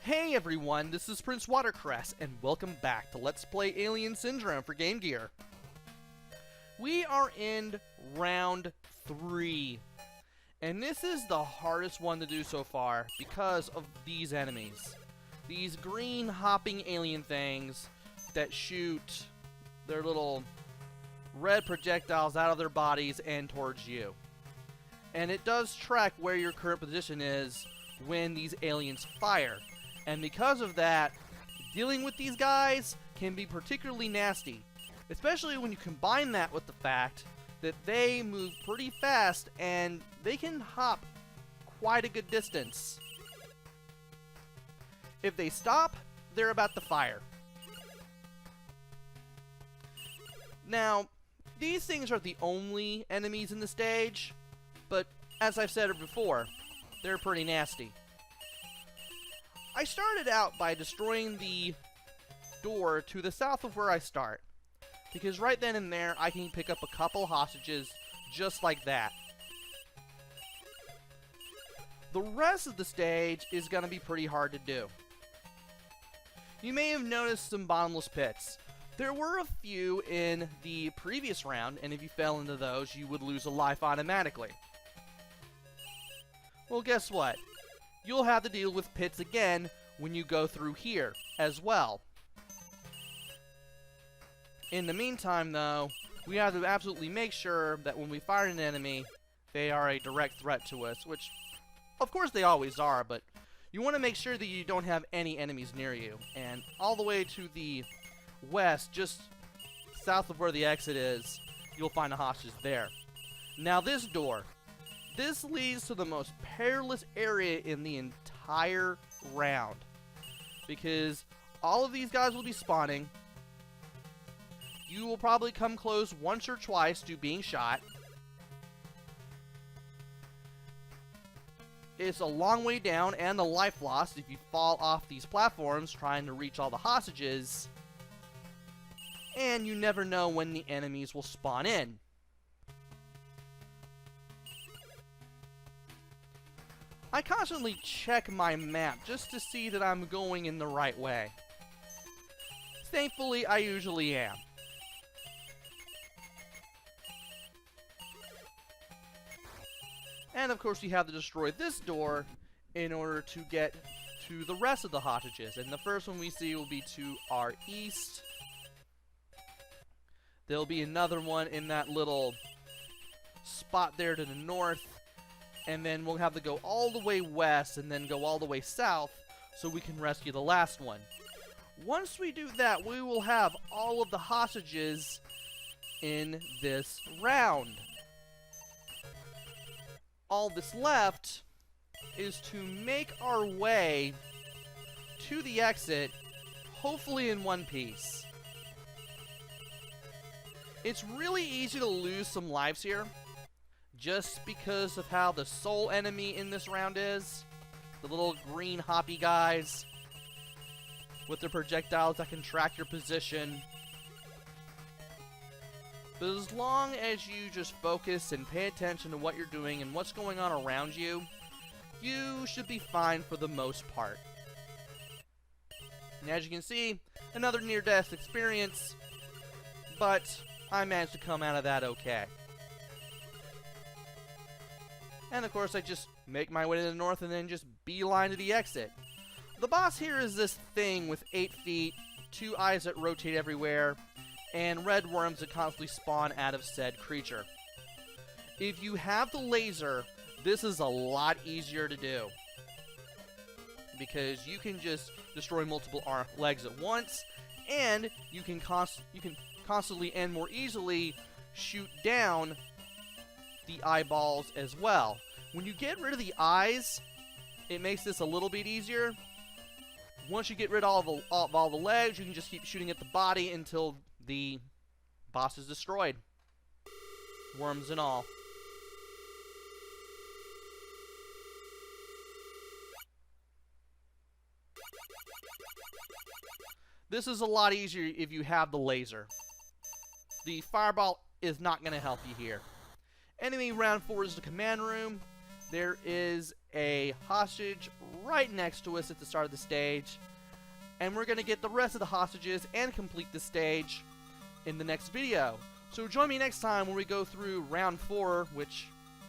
Hey everyone, this is PrinceWatercress, and welcome back to Let's Play Alien Syndrome for Game Gear. We are in round 3, and this is the hardest one to do so far because of these enemies. These green hopping alien things that shoot their little red projectiles out of their bodies and towards you. And it does track where your current position is when these aliens fire. And because of that, dealing with these guys can be particularly nasty, especially when you combine that with the fact that they move pretty fast and they can hop quite a good distance. If they stop, they're about to fire. Now, these things are the only enemies in the stage, but as I've said before, they're pretty nasty. I started out by destroying the door to the south of where I start, because right then and there I can pick up a couple hostages just like that. The rest of the stage is going to be pretty hard to do. You may have noticed some bottomless pits. There were a few in the previous round, and if you fell into those, you would lose a life automatically. Well, guess what? You'll have to deal with pits again when you go through here as well. In the meantime, though, we have to absolutely make sure that when we fire an enemy, they are a direct threat to us, which, of course, they always are, but you want to make sure that you don't have any enemies near you. And all the way to the west, just south of where the exit is, you'll find a hostage there. Now, this door. This leads to the most perilous area in the entire round, because all of these guys will be spawning. You will probably come close once or twice to being shot. It's a long way down and a life loss if you fall off these platforms trying to reach all the hostages, and you never know when the enemies will spawn in. I constantly check my map just to see that I'm going in the right way. Thankfully, I usually am. And of course, you have to destroy this door in order to get to the rest of the hostages. And the first one we see will be to our east. There'll be another one in that little spot there to the north. And then we'll have to go all the way west and then go all the way south so we can rescue the last one. Once we do that, we will have all of the hostages in this round. All that's left is to make our way to the exit, hopefully in one piece. It's really easy to lose some lives here, just because of how the sole enemy in this round is. The little green hoppy guys with their projectiles that can track your position. But as long as you just focus and pay attention to what you're doing and what's going on around you, you should be fine for the most part. And as you can see, another near-death experience, but I managed to come out of that okay. And of course, I just make my way to the north and then just beeline to the exit. The boss here is this thing with 8 feet, 2 eyes that rotate everywhere, and red worms that constantly spawn out of said creature. If you have the laser, this is a lot easier to do, because you can just destroy multiple legs at once, and you can constantly and more easily shoot down the eyeballs as well. When you get rid of the eyes, it makes this a little bit easier. Once you get rid of all the legs, you can just keep shooting at the body until the boss is destroyed. Worms and all. This is a lot easier if you have the laser. The fireball is not going to help you here. Enemy round 4 is the command room. there is a hostage right next to us at the start of the stage. And we're going to get the rest of the hostages and complete the stage in the next video. So join me next time when we go through round 4, which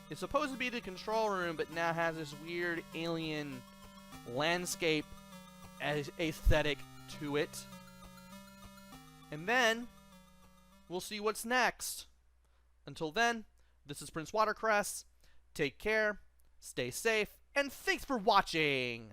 is supposed to be the control room, but now has this weird alien landscape aesthetic to it. And then we'll see what's next. Until then, this is PrinceWatercress. Take care, stay safe, and thanks for watching!